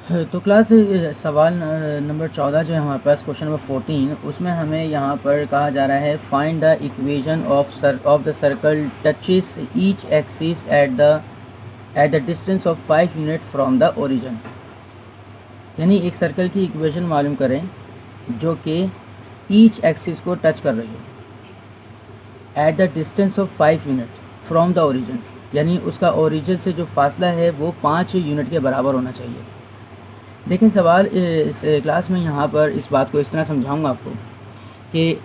तो क्लास सवाल नंबर 14 जो है हमारे पास क्वेश्चन नंबर 14, उसमें हमें यहाँ पर कहा जा रहा है find the equation of the circle touches each axis at the distance of 5 unit from the origin. यानी एक सर्कल की इक्वेशन मालूम करें जो कि ईच एक्सिस को टच कर रही हो at the distance of 5 unit from the origin, यानी उसका ओरिजिन से जो फासला है वो 5 यूनिट के बराबर होना चाहिए। देखें सवाल इस क्लास में यहाँ पर इस बात को इस तरह समझाऊंगा आपको कि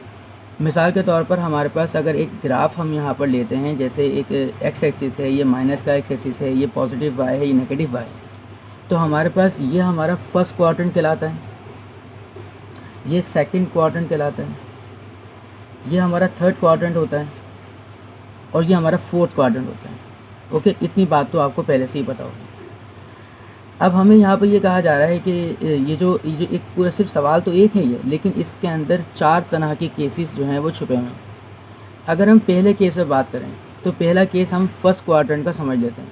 मिसाल के तौर पर हमारे पास अगर एक ग्राफ हम यहाँ पर लेते हैं, जैसे एक एक्स एक्सिस है, ये माइनस का एक्स एक्सिस है, ये पॉजिटिव वाई है, ये नेगेटिव वाई है, तो हमारे पास ये हमारा फर्स्ट क्वाड्रेंट कहलाता है, ये सेकंड क्वाड्रेंट कहलाता है, ये हमारा थर्ड क्वाड्रेंट होता है और ये हमारा फोर्थ क्वाड्रेंट होता है। ओके, इतनी बात तो आपको पहले से ही पता होगी। अब हमें यहाँ पर ये कहा जा रहा है कि ये जो एक पूरा सिर्फ सवाल तो एक है ये, लेकिन इसके अंदर 4 तरह के केसेस जो हैं वो छुपे हुए हैं। अगर हम पहले केस पर बात करें तो पहला केस हम फर्स्ट क्वाड्रेंट का समझ लेते हैं।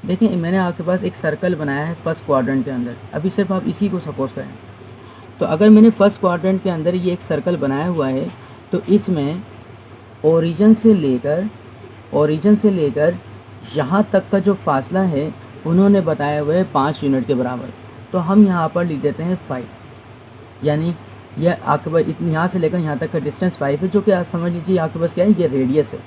देखिए मैंने आपके पास एक सर्कल बनाया है फर्स्ट क्वाड्रेंट के अंदर, अभी सिर्फ आप इसी को सपोज करें। तो अगर मैंने फर्स्ट क्वाड्रेंट के अंदर ये एक सर्कल बनाया हुआ है तो इसमें ओरिजिन से लेकर यहाँ तक का जो फासला है उन्होंने बताया हुआ है 5 यूनिट के बराबर। तो हम यहाँ पर लिख देते हैं 5, यानी यह आपके पास इतनी यहाँ से लेकर यहाँ तक का डिस्टेंस 5 है, जो कि आप समझ लीजिए आपके पास क्या है, ये रेडियस है।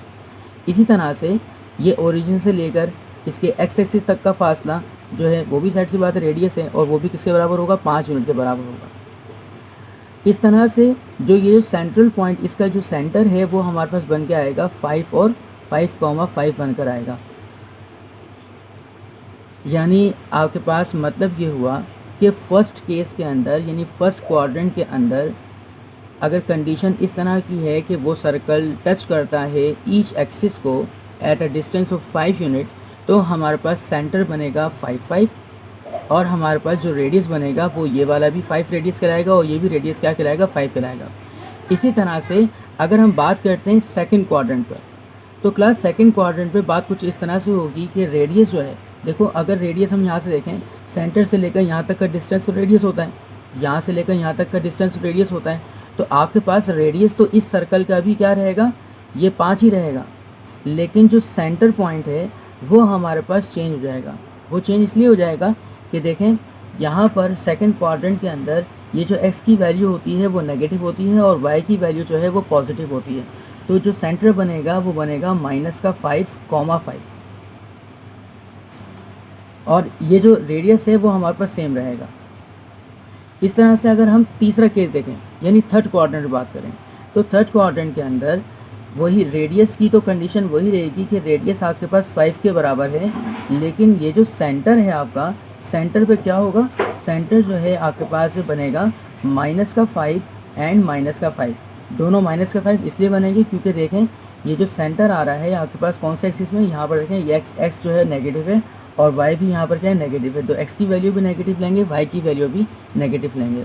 इसी तरह से ये ओरिजिन से लेकर इसके एक्स एक्सिस तक का फासला जो है वो भी साइड सी बात है रेडियस है, और वो भी किसके बराबर होगा, 5 यूनिट के बराबर होगा। इस तरह से जो ये सेंट्रल पॉइंट, इसका जो सेंटर है वो हमारे पास बन के आएगा 5 और 5,5 बनकर आएगा। यानी आपके पास मतलब ये हुआ कि फर्स्ट केस के अंदर, यानी फर्स्ट क्वाड्रेंट के अंदर अगर कंडीशन इस तरह की है कि वो सर्कल टच करता है ईच एक्सिस को at a distance of 5 unit, तो हमारे पास सेंटर बनेगा 5 और हमारे पास जो रेडियस बनेगा वो ये वाला भी 5 रेडियस कहलाएगा और ये भी रेडियस क्या कहलाएगा, 5 कहलाएगा। इसी तरह से अगर हम बात करते हैं सेकंड क्वाड्रेंट पर, तो क्लास सेकंड क्वाड्रेंट पे बात कुछ इस तरह से होगी कि रेडियस जो है, देखो अगर रेडियस हम यहाँ से देखें, सेंटर से लेकर यहाँ तक का डिस्टेंस रेडियस होता है, यहाँ से लेकर यहाँ तक का डिस्टेंस रेडियस होता है, तो आपके पास रेडियस तो इस सर्कल का भी क्या रहेगा, ये 5 ही रहेगा, लेकिन जो सेंटर पॉइंट है वो हमारे पास चेंज हो जाएगा। वो चेंज इसलिए हो जाएगा कि देखें यहाँ पर सेकंड क्वाड्रेंट के अंदर ये जो x की वैल्यू होती है वो नेगेटिव होती है और y की वैल्यू जो है वो पॉजिटिव होती है। तो जो सेंटर बनेगा वो बनेगा -5,5 और ये जो रेडियस है वो हमारे पास सेम रहेगा। इस तरह से अगर हम तीसरा केस देखें, यानी थर्ड क्वाड्रेंट बात करें, तो थर्ड क्वाड्रेंट के अंदर वही रेडियस की तो कंडीशन वही रहेगी कि रेडियस आपके पास 5 के बराबर है, लेकिन ये जो सेंटर है आपका, सेंटर पे क्या होगा, सेंटर जो है आपके पास बनेगा -5 एंड -5, दोनों -5 इसलिए बनेंगे क्योंकि देखें ये जो सेंटर आ रहा है आपके पास कौन से एक्सिस में, यहाँ पर देखें ये एक्स जो है नेगेटिव है और वाई भी यहाँ पर क्या है, नेगेटिव है, तो एक्स की वैल्यू भी नेगेटिव लेंगे, वाई की वैल्यू भी नेगेटिव लेंगे।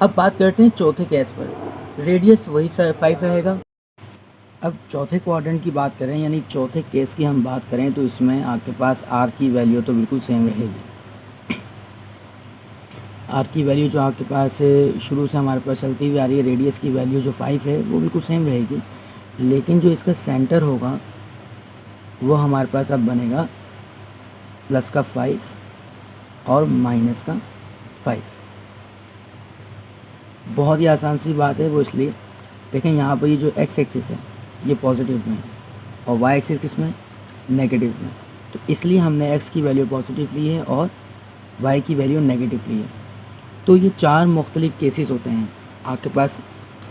अब बात करते हैं चौथे केस पर, रेडियस वही 5 रहेगा। अब चौथे क्वाड्रेंट की बात करें, यानी चौथे केस की हम बात करें, तो इसमें आपके पास आर की वैल्यू तो बिल्कुल सेम रहेगी। आर की वैल्यू जो आपके पास शुरू से हमारे पास चलती हुई आ रही है, रेडियस की वैल्यू जो 5 है वो बिल्कुल सेम रहेगी, लेकिन जो इसका सेंटर होगा वो हमारे पास अब बनेगा +5 और -5। बहुत ही आसान सी बात है वो, इसलिए देखें यहाँ पर ये जो एक्स एक्सिस है ये पॉजिटिव में है और वाई एक्सिस किस में, नेगेटिव में, तो इसलिए हमने एक्स की वैल्यू पॉजिटिव ली है और वाई की वैल्यू नेगेटिव ली है। तो ये 4 मुख्तलिफ केसेस होते हैं आपके पास।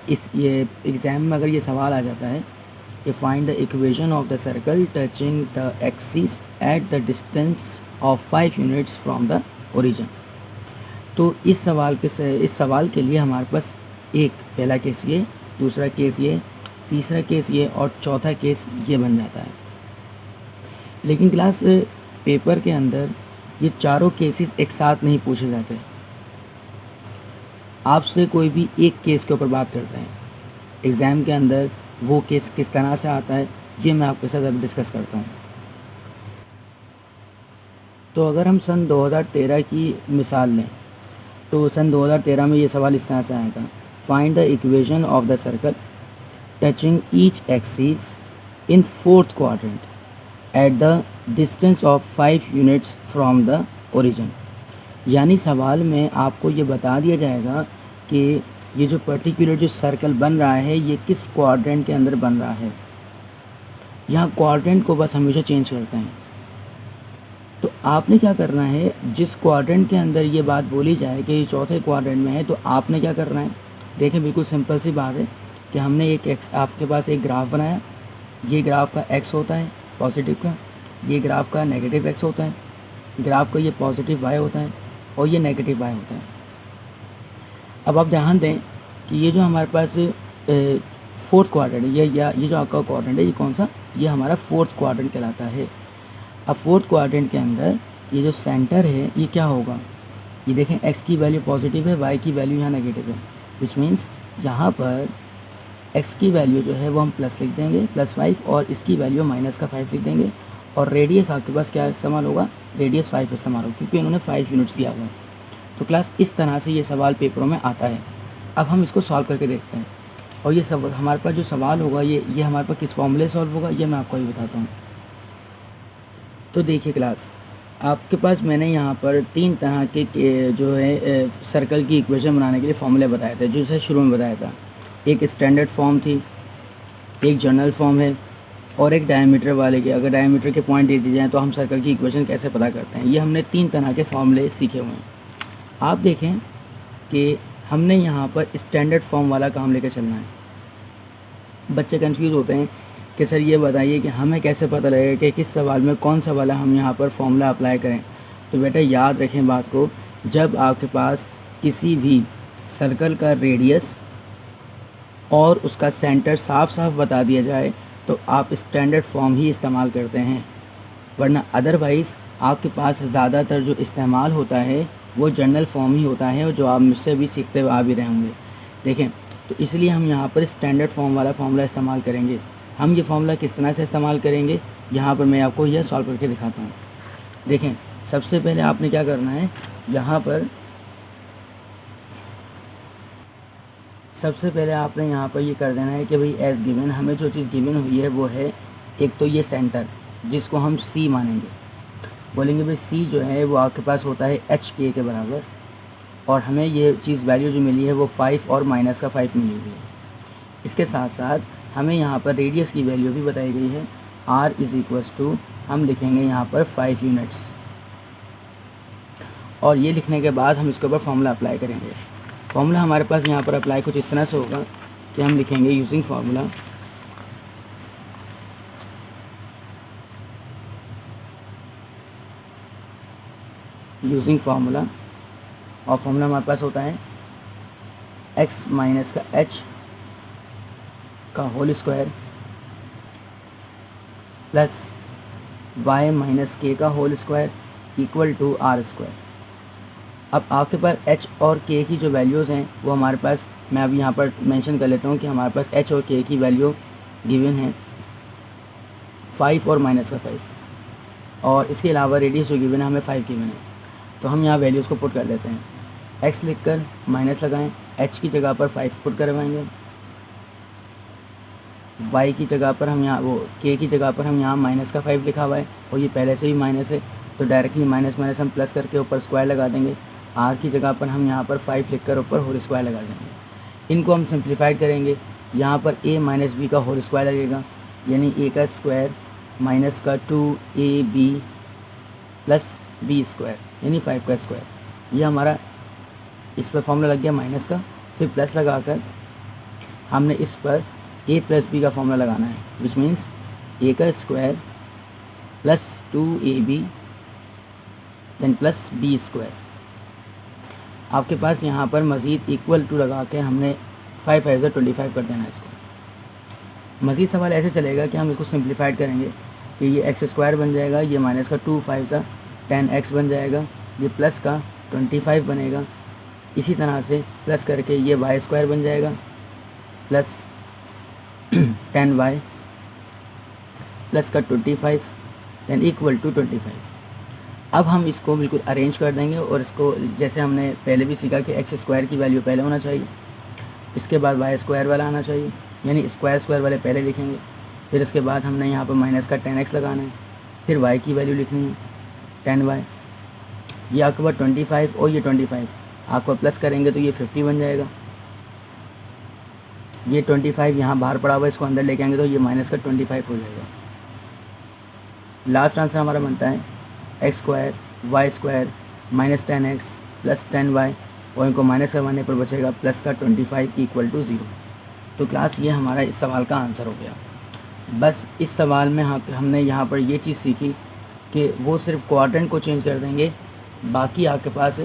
ये एग्ज़ाम में अगर ये सवाल आ जाता है कि find the equation of the circle touching the axis at the distance of 5 units from the origin, तो इस सवाल के लिए हमारे पास एक पहला केस ये, दूसरा केस ये, तीसरा केस ये और चौथा केस ये बन जाता है। लेकिन क्लास पेपर के अंदर ये चारों केसेस एक साथ नहीं पूछे जाते, आपसे कोई भी एक केस के ऊपर बात करते हैं। एग्ज़ाम के अंदर वो केस किस तरह से आता है ये मैं आपके साथ अभी डिस्कस करता हूँ। तो अगर हम सन 2013 की मिसाल लें तो सन 2013 में ये सवाल इस तरह से आया था, find the equation of the circle touching each axis in fourth quadrant at the distance of 5 units from the origin. यानी सवाल में आपको ये बता दिया जाएगा कि ये जो पर्टिकुलर जो सर्कल बन रहा है ये किस क्वाड्रेंट के अंदर बन रहा है। यहाँ क्वाड्रेंट को बस हमेशा चेंज करते हैं। तो आपने क्या करना है, जिस क्वाड्रेंट के अंदर ये बात बोली जाए कि ये चौथे क्वाड्रेंट में है, तो आपने क्या करना है, देखें बिल्कुल सिंपल सी बात है कि हमने आपके पास एक ग्राफ बनाया। ये ग्राफ का एक्स होता है पॉजिटिव का, ये ग्राफ का नेगेटिव एक्स होता है, ग्राफ का ये पॉजिटिव वाई होता है और ये नेगेटिव वाई होता है। अब आप ध्यान दें कि ये जो हमारे पास फोर्थ क्वाड्रेंट है, ये जो आपका क्वाड्रेंट है, ये कौन सा, ये हमारा फोर्थ क्वाड्रेंट कहलाता है। अब फोर्थ क्वाड्रेंट के अंदर ये जो सेंटर है ये क्या होगा, ये देखें एक्स की वैल्यू पॉजिटिव है, वाई की वैल्यू यहाँ नेगेटिव है, विच मीन्स यहाँ पर एक्स की वैल्यू जो है वो हम प्लस लिख देंगे +5 और इसकी वैल्यू -5 लिख देंगे। और रेडियस आपके पास क्या इस्तेमाल होगा, रेडियस 5 इस्तेमाल होगा क्योंकि इन्होंने 5 यूनिट्स दिया हुआ है। तो क्लास इस तरह से ये सवाल पेपरों में आता है। अब हम इसको सॉल्व करके देखते हैं और ये सब हमारे पास जो सवाल होगा ये हमारे पास किस फॉर्मूले सॉल्व होगा ये मैं आपको ही बताता हूँ। तो देखिए क्लास, आपके पास मैंने यहाँ पर 3 तरह के जो है सर्कल की इक्वेशन बनाने के लिए फॉर्मूले बताए थे, जो शुरू में बताया था। एक स्टैंडर्ड फॉर्म थी, एक जनरल फॉर्म है और एक डायमीटर वाले के। अगर डायमीटर के पॉइंट दे दिए जाएँ तो हम सर्कल की इक्वेशन कैसे पता करते हैं, ये हमने 3 तरह के फॉर्मूले सीखे हुए हैं। आप देखें कि हमने यहाँ पर स्टैंडर्ड फॉर्म वाला काम लेकर चलना है। बच्चे कंफ्यूज होते हैं कि सर ये बताइए कि हमें कैसे पता लगेगा कि किस सवाल में कौन सा वाला हम यहाँ पर फॉर्मूला अप्लाई करें। तो बेटा याद रखें बात को, जब आपके पास किसी भी सर्कल का रेडियस और उसका सेंटर साफ साफ बता दिया जाए तो आप स्टैंडर्ड फॉर्म ही इस्तेमाल करते हैं, वरना अदरवाइज़ आपके पास ज़्यादातर जो इस्तेमाल होता है वो जनरल फॉर्म ही होता है, और जो आप मुझसे भी सीखते हुए आ भी रहे होंगे। देखें, तो इसलिए हम यहाँ पर स्टैंडर्ड फॉर्म वाला फार्मूला इस्तेमाल करेंगे। हम ये फार्मूला किस तरह से इस्तेमाल करेंगे यहाँ पर मैं आपको यह सॉल्व करके दिखाता हूँ। देखें, सबसे पहले आपने क्या करना है, यहाँ पर सबसे पहले आपने यहाँ पर ये कर देना है कि भाई एज गिवन, हमें जो चीज़ गिवन हुई है वो है एक तो ये सेंटर जिसको हम सी मानेंगे, बोलेंगे भाई सी जो है वो आपके पास होता है HK के बराबर, और हमें ये चीज़ वैल्यू जो मिली है वो 5 और -5 मिली हुई है। इसके साथ साथ हमें यहाँ पर रेडियस की वैल्यू भी बताई गई है, R = हम लिखेंगे यहाँ पर 5 यूनिट्स, और ये लिखने के बाद हम इसके ऊपर फार्मूला अप्लाई करेंगे। फार्मूला हमारे पास यहाँ पर अप्लाई कुछ इस तरह से होगा कि हम लिखेंगे यूजिंग फार्मूला और फार्मूला हमारे पास होता है x माइनस का h का whole square plus y minus k का whole square equal to r²। अब आपके पास h और k की जो वैल्यूज़ हैं वो हमारे पास, मैं अभी यहाँ पर मेंशन कर लेता हूँ कि हमारे पास h और k की वैल्यू गिवन है 5 और -5, और इसके अलावा रेडियस जो गिवन है हमें 5 गिवन है। तो हम यहाँ वैल्यूज़ को पुट कर देते हैं, x लिखकर माइनस लगाएं, h की जगह पर 5 पुट करवाएंगे, y की जगह पर हम यहाँ k की जगह पर हम यहाँ -5 लिखा हुआ है और ये पहले से ही माइनस है, तो डायरेक्टली माइनस हम प्लस करके ऊपर स्क्वायर लगा देंगे। r की जगह पर हम यहाँ पर 5 लिखकर ऊपर होल स्क्वायर लगा देंगे। इनको हम सिंप्लीफाइड करेंगे, यहाँ पर a माइनस b का होल स्क्वायर लगेगा, यानी a का स्क्वायर माइनस का 2ab प्लस b स्क्वायर यानी 5 का स्क्वायर। ये हमारा इस पर फॉर्मूला लग गया माइनस का, फिर प्लस लगाकर हमने इस पर a प्लस b का फॉर्मूला लगाना है, विच मीन्स a का square plus 2ab then plus b square. आपके पास यहाँ पर मज़ीद इक्वल टू लगा के हमने 5 5 25 कर देना है इसको। मज़ीद सवाल ऐसे चलेगा कि हम इसको सिंप्लीफाइड करेंगे कि ये x² बन जाएगा, ये माइनस का 2 5 10x बन जाएगा, ये प्लस का 25 बनेगा। इसी तरह से प्लस करके ये y² बन जाएगा प्लस 10y प्लस का 25 देन इक्वल टू 25। अब हम इसको बिल्कुल अरेंज कर देंगे और इसको जैसे हमने पहले भी सीखा कि एक्स स्क्वायर की वैल्यू पहले होना चाहिए, इसके बाद वाई स्क्वायर वाला आना चाहिए, यानी स्क्वायर स्क्वायर वाले पहले लिखेंगे, फिर इसके बाद हमने यहाँ पर माइनस का 10x लगाना है, फिर y की वैल्यू लिखनी है 10y, ये आपके पास 25 और ये 25 आपको प्लस करेंगे तो ये 50 बन जाएगा। ये 25 यहाँ बाहर पड़ा हुआ है, इसको अंदर लेके आएंगे तो ये माइनस का 25 हो जाएगा। लास्ट आंसर हमारा बनता है x square y square minus 10x plus 10y और इनको माइनस करवाने पर बचेगा प्लस का 25 इक्वल टू 0। तो क्लास ये हमारा इस सवाल का आंसर हो गया। बस इस सवाल में हमने यहाँ पर ये चीज़ सीखी कि वो सिर्फ क्वाड्रेंट को चेंज कर देंगे, बाकी आपके पास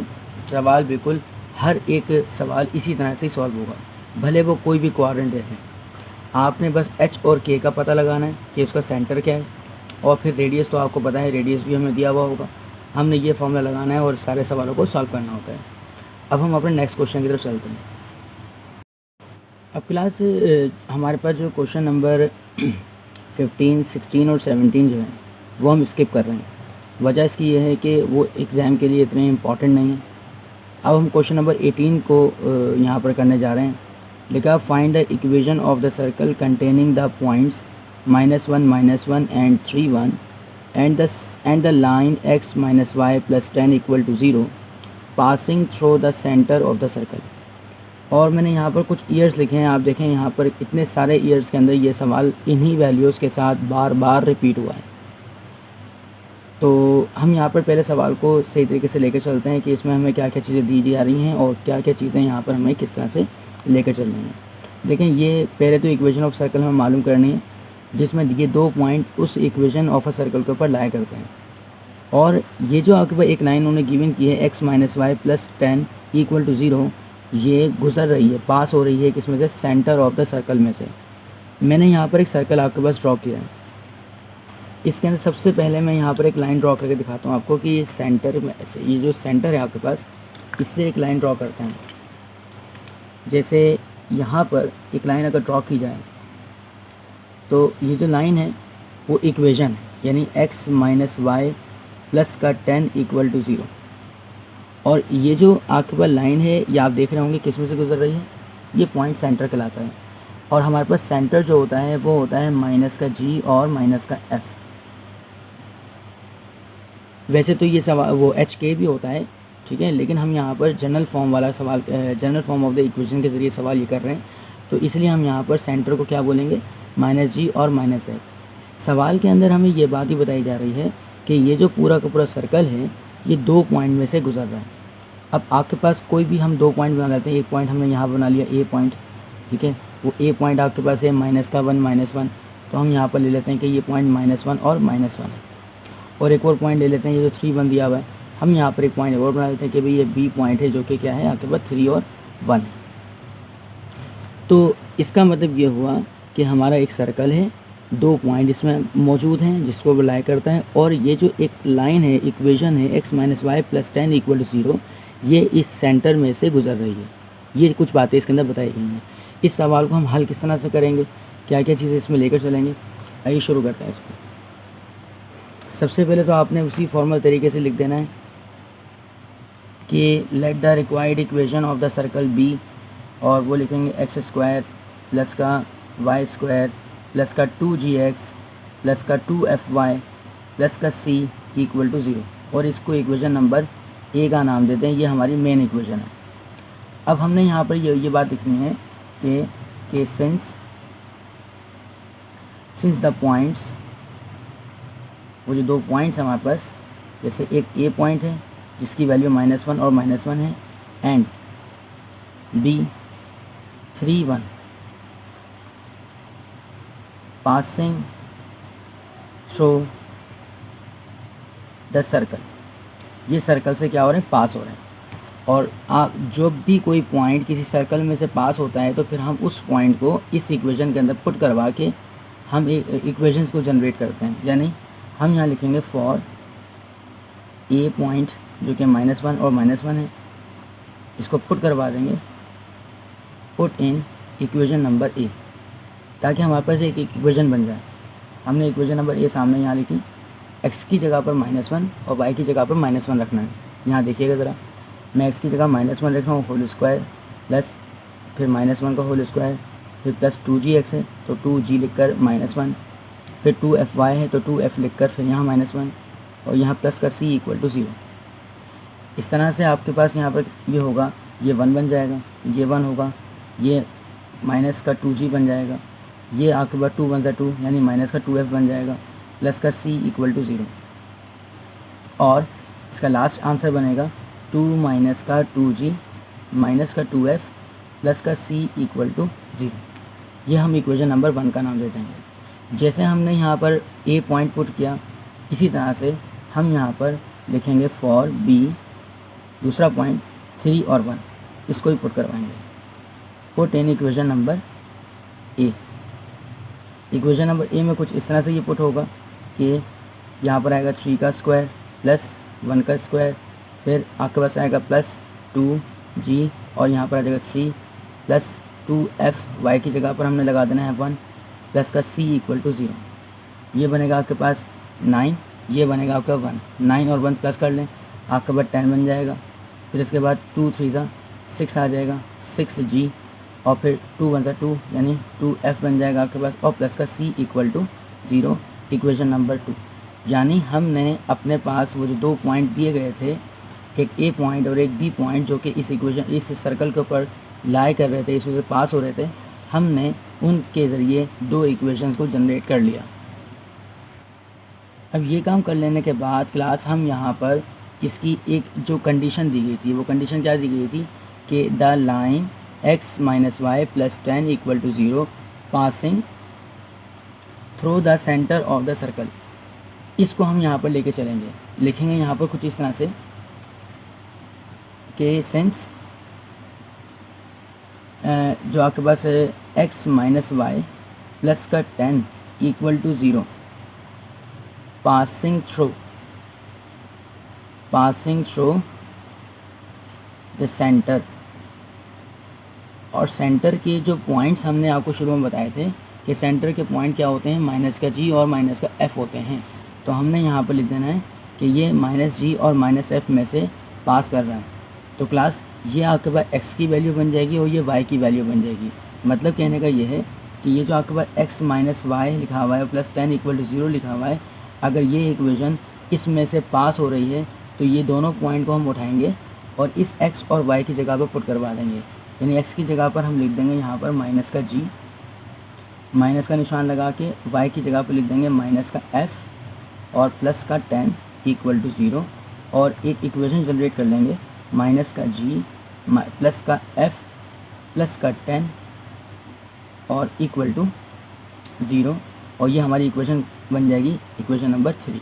सवाल बिल्कुल हर एक सवाल इसी तरह से सॉल्व होगा, भले वो कोई भी क्वाड्रेंट दे दें। आपने बस एच और के का पता लगाना है कि उसका सेंटर क्या है, और फिर रेडियस तो आपको पता है, रेडियस भी हमें दिया हुआ होगा, हमने ये फॉर्मूला लगाना है और सारे सवालों को सॉल्व करना होता है। अब हम अपने नेक्स्ट क्वेश्चन की तरफ चलते हैं। अब क्लास हमारे पास जो क्वेश्चन नंबर 15, 16 और 17 जो है वो हम स्किप कर रहे हैं। वजह इसकी ये है कि वो एग्ज़ाम के लिए इतने इम्पॉर्टेंट नहीं है। अब हम क्वेश्चन नंबर 18 को यहाँ पर करने जा रहे हैं। लिखा find the equation of the circle containing the points -1 and 3 1 and the line x - y + 10 equal to 0 passing through the centre of the circle. और मैंने यहाँ पर कुछ ईयर्स लिखे हैं, आप देखें यहाँ पर इतने सारे ईयर्स के अंदर ये सवाल इन्हीं वैल्यूज़ के साथ बार बार रिपीट हुआ है। तो हम यहाँ पर पहले सवाल को सही तरीके से लेकर चलते हैं कि इसमें हमें क्या क्या चीज़ें दी जा रही हैं और क्या क्या चीज़ें यहाँ पर हमें किस तरह से लेकर चल रही हैं। देखें, ये पहले तो इक्वेशन ऑफ सर्कल हमें मालूम करनी है, जिसमें ये 2 पॉइंट उस इक्वेशन ऑफ अ सर्कल के ऊपर लाया करते हैं। और ये जो आपके पास एक लाइन उन्होंने गिवन की है x - y + 10 इक्वल टू 0, ये गुजर रही है, पास हो रही है किसमें से, सेंटर ऑफ द सर्कल में से। मैंने यहाँ पर एक सर्कल आपके पास ड्रॉ किया है। इसके अंदर सबसे पहले मैं यहाँ पर एक लाइन ड्रॉ करके दिखाता हूँ आपको कि ये सेंटर में से, ये जो सेंटर है आपके पास, इससे एक लाइन ड्रॉ करते हैं। जैसे यहाँ पर एक लाइन अगर ड्रॉ की जाए तो ये जो लाइन है वो इक्वेशन है, यानी x - y + का 10 इक्वल टू 0। और ये जो आपके पास लाइन है ये आप देख रहे होंगे किस में से गुजर रही है, ये पॉइंट सेंटर कहलाता है। और हमारे पास सेंटर जो होता है वो होता है -g और -f। वैसे तो ये सवाल वो hk भी होता है, ठीक है, लेकिन हम यहाँ पर जनरल फॉर्म वाला सवाल, general form of the equation के ज़रिए सवाल ये कर रहे हैं, तो इसलिए हम यहाँ पर सेंटर को क्या बोलेंगे, -g और -f। सवाल के अंदर हमें ये बात ही बताई जा रही है कि ये जो पूरा का पूरा सर्कल है ये 2 पॉइंट में से गुजर रहा है। अब आपके पास कोई भी हम 2 पॉइंट बना लेते हैं। एक पॉइंट हमने यहाँ बना लिया ए पॉइंट, ठीक है, वो ए पॉइंट आपके पास है -1 -1, तो हम यहाँ पर ले लेते हैं कि ये पॉइंट -1 और -1 है। और एक और पॉइंट ले लेते हैं, ये जो 3 1 दिया हुआ है, हम यहाँ पर एक पॉइंट और बना लेते हैं कि भाई ये बी पॉइंट है जो कि क्या है आपके पास 3 और 1 है। तो इसका मतलब ये हुआ कि हमारा एक सर्कल है, 2 पॉइंट इसमें मौजूद हैं जिसको बुलाया करता है, और ये जो एक लाइन है, इक्वेशन है x - y + 10 इक्वल टू 0, ये इस सेंटर में से गुजर रही है। ये कुछ बातें इसके अंदर बताई गई हैं। इस सवाल को हम हल किस तरह से करेंगे, क्या क्या चीज़ें इसमें लेकर चलेंगे, आइए शुरू करते हैं इसको। सबसे पहले तो आपने उसी फॉर्मल तरीके से लिख देना है कि let the required equation of the circle be, और वो लिखेंगे x स्क्वायर प्लस का y स्क्वायर प्लस का 2gx प्लस का 2fy प्लस का c इक्वल टू 0, और इसको इक्वेशन नंबर ए का नाम देते हैं। ये हमारी मेन इक्वेशन है। अब हमने यहाँ पर ये बात लिखनी है कि सिंस द पॉइंट्स, वो जो 2 पॉइंट्स हैं हमारे पास, जैसे एक ए पॉइंट है जिसकी वैल्यू -1 और -1 है, and B 3 1 passing through the circle, ये सर्कल से क्या हो रहे हैं, पास हो रहे हैं। और आप जब भी कोई पॉइंट किसी सर्कल में से पास होता है तो फिर हम उस पॉइंट को इस इक्वेशन के अंदर पुट करवा के हम इक्वेशंस को जनरेट करते हैं। यानी हम यहाँ लिखेंगे फॉर ए पॉइंट जो कि -1 और -1 है, इसको पुट करवा देंगे, पुट इन इक्वेशन नंबर ए, ताकि हमारे पास एक इक्वेशन बन जाए। हमने इक्वेशन नंबर ए सामने यहाँ लिखी, x की जगह पर -1 और y की जगह पर -1 रखना है। यहाँ देखिएगा ज़रा, मैं x की जगह -1 रख रहा हूँ होल स्क्वायर प्लस फिर -1 का होल स्क्वायर फिर प्लस 2gx है तो 2g लिख कर -1 फिर 2fy है तो 2f लिख कर फिर यहाँ -1 और यहाँ प्लस का c = 0। इस तरह से आपके पास यहाँ पर ये होगा, ये 1 बन जाएगा, ये 1 होगा, ये माइनस का 2g बन जाएगा, ये आपके पास 2 1 ज़ा 2 यानी माइनस का 2f बन जाएगा प्लस का c = 0 और इसका लास्ट आंसर बनेगा 2 माइनस का 2g माइनस का 2f प्लस का c = 0। ये हम इक्वेशन नंबर 1 का नाम दे देंगे। जैसे हमने यहाँ पर a पॉइंट पुट किया, इसी तरह से हम यहाँ पर लिखेंगे फॉर b दूसरा पॉइंट 3 और 1, इसको ही पुट करवाएंगे। Put in equation number a। Equation number a में कुछ इस तरह से ये पुट होगा कि यहाँ पर आएगा 3 का स्क्वायर प्लस 1 का स्क्वायर, फिर आपके पास आएगा प्लस 2g और यहाँ पर आ जाएगा 3 प्लस 2f, y की जगह पर हमने लगा देना है 1 प्लस का c = 0। ये बनेगा आपके पास 9, ये बनेगा आपका 1, 9 और 1 प्लस कर लें, आपके पास 10 बन जाएगा। फिर इसके बाद 2 3 ज़ा 6 आ जाएगा, 6g और फिर 2 1 ज़ा 2 यानी 2f बन जाएगा आपके पास और प्लस का c = 0। Equation number 2। यानी हमने अपने पास वो जो 2 पॉइंट दिए गए थे, एक a पॉइंट और एक b पॉइंट, जो कि इस सर्कल के ऊपर लाई कर रहे थे, इस वजह से पास हो रहे थे, हमने उनके ज़रिए 2 इक्वेशंस को जनरेट कर लिया। अब ये काम कर लेने के बाद क्लास हम यहाँ पर इसकी एक जो कंडीशन दी गई थी, वो कंडीशन क्या दी गई थी कि the line x - y + 10 = 0 passing through the centre of the circle. इसको हम यहाँ पर लेके चलेंगे, लिखेंगे यहाँ पर कुछ इस तरह से कि सेंस जो आपके पास है x - y प्लस का 10 = 0 पासिंग थ्रू द सेंटर। और सेंटर के जो पॉइंट्स हमने आपको शुरू में बताए थे कि सेंटर के पॉइंट क्या होते हैं, माइनस का g और माइनस का f होते हैं। तो हमने यहाँ पर लिख देना है कि ये -g और -f में से पास कर रहा है। तो क्लास ये आपके पास x की वैल्यू बन जाएगी और ये y की वैल्यू बन जाएगी। मतलब कहने का ये है कि ये जो आपके पास x - y लिखा हुआ है प्लस 10 = 0 लिखा हुआ है, अगर ये इक्वेशन इसमें से पास हो रही है तो ये दोनों पॉइंट को हम उठाएंगे और इस x और y की जगह पर पुट करवा देंगे। यानी x की जगह पर हम लिख देंगे यहाँ पर माइनस का g, माइनस का निशान लगा के y की जगह पर लिख देंगे माइनस का f और प्लस का 10 = 0 और एक इक्वेशन जनरेट कर लेंगे माइनस का g प्लस का f प्लस का 10 और = 0 और ये हमारी इक्वेशन बन जाएगी इक्वेशन नंबर 3।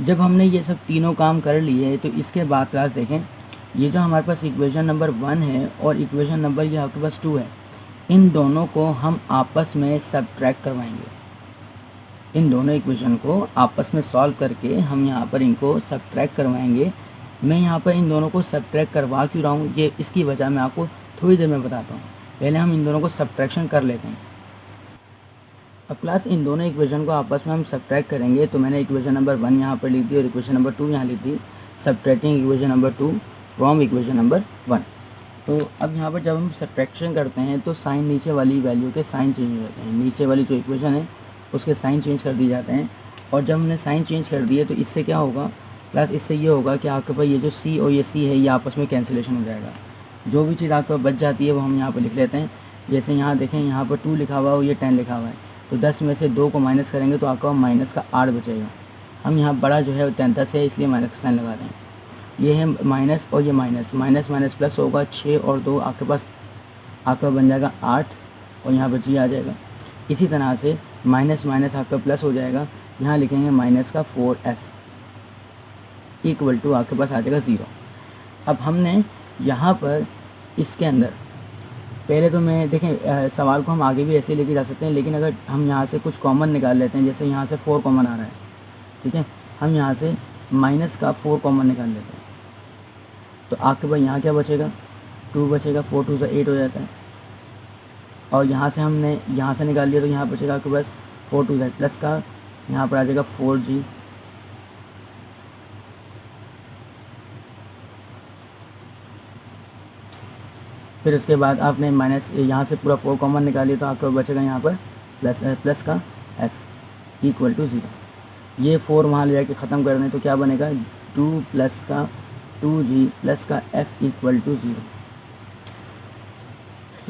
जब हमने ये सब तीनों काम कर लिए तो इसके बाद क्लास देखें, ये जो हमारे पास इक्वेशन नंबर 1 है और इक्वेशन नंबर ये आपके पास 2 है, इन दोनों को हम आपस में सब्ट्रैक्ट करवाएंगे। इन दोनों इक्वेशन को आपस में सॉल्व करके हम यहाँ पर इनको सब्ट्रैक्ट करवाएंगे। मैं यहाँ पर इन दोनों को सब्ट्रैक्ट करवा क्यों रहा हूँ, ये इसकी वजह मैं आपको थोड़ी देर में बताता हूँ। पहले हम इन दोनों को सब्ट्रैक्शन कर लेते हैं। अब क्लास इन दोनों इक्वेशन को आपस में हम सब्ट्रैक्ट करेंगे। तो मैंने इक्वेशन नंबर 1 यहाँ पर लिख दी और इक्वेशन नंबर 2 यहाँ लिख दी, subtracting equation number 2 from equation number 1। तो अब यहाँ पर जब हम सब्ट्रैक्शन करते हैं तो साइन नीचे वाली वैल्यू के साइन चेंज हो जाते हैं, नीचे वाली जो इक्वेशन है उसके साइन चेंज कर दिए जाते हैं। और जब हमने साइन चेंज कर दिए तो इससे क्या होगा प्लस, इससे ये होगा कि आपके पास ये जो c और ये c है ये आपस में कैंसिलेशन हो जाएगा। जो भी चीज़ आपके पास बच जाती है वो हम यहाँ पर लिख लेते हैं। जैसे यहाँ देखें, यहाँ पर 2 लिखा हुआ है और ये 10 लिखा हुआ है, तो 10 में से 2 को माइनस करेंगे तो आपका माइनस का 8 बचेगा। हम यहाँ बड़ा जो है 10 है इसलिए माइनस का साइन लगा दें। ये है माइनस और ये माइनस, माइनस माइनस प्लस होगा, 6 और 2 आपके पास बन जाएगा 8 और यहाँ पर जी आ जाएगा। इसी तरह से माइनस माइनस आपका प्लस हो जाएगा, यहाँ लिखेंगे माइनस का 4f = आपके पास आ जाएगा 0। अब हमने यहाँ पर इसके अंदर पहले तो मैं देखें सवाल को हम आगे भी ऐसे लेके जा सकते हैं, लेकिन अगर हम यहाँ से कुछ कॉमन निकाल लेते हैं, जैसे यहाँ से 4 कॉमन आ रहा है, ठीक है, हम यहाँ से माइनस का 4 कॉमन निकाल लेते हैं तो आपके पास यहाँ क्या बचेगा, 2 बचेगा, 4 2 8 हो जाता है। और यहाँ से हमने यहाँ से निकाल लिया तो यहाँ बचेगा आपके पास 4 2 प्लस का यहाँ पर आ जाएगा 4G, फिर उसके बाद आपने माइनस यहाँ से पूरा 4 कॉमन निकालिए तो आपको बचेगा यहाँ पर प्लस का f इक्वल टू 0। ये 4 वहाँ ले जाके ख़त्म कर दें तो क्या बनेगा 2 प्लस का 2G प्लस का f इक्वल टू 0।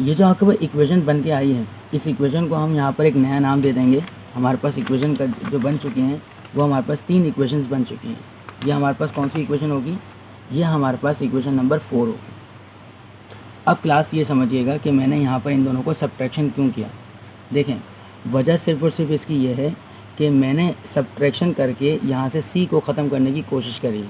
ये जो आपके पास इक्वेशन बन के आई है, इस इक्वेशन को हम यहाँ पर एक नया नाम दे देंगे। हमारे पास इक्वेशन का जो बन चुके हैं वो हमारे पास 3 इक्वेशंस बन चुकी हैं। ये हमारे पास कौन सी इक्वेशन होगी, ये हमारे पास इक्वेशन नंबर 4 होगी। अब क्लास ये समझिएगा कि मैंने यहाँ पर इन दोनों को सब्ट्रैक्शन क्यों किया। देखें, वजह सिर्फ़ और सिर्फ इसकी ये है कि मैंने सब्ट्रैक्शन करके यहाँ से c को ख़त्म करने की कोशिश करी है,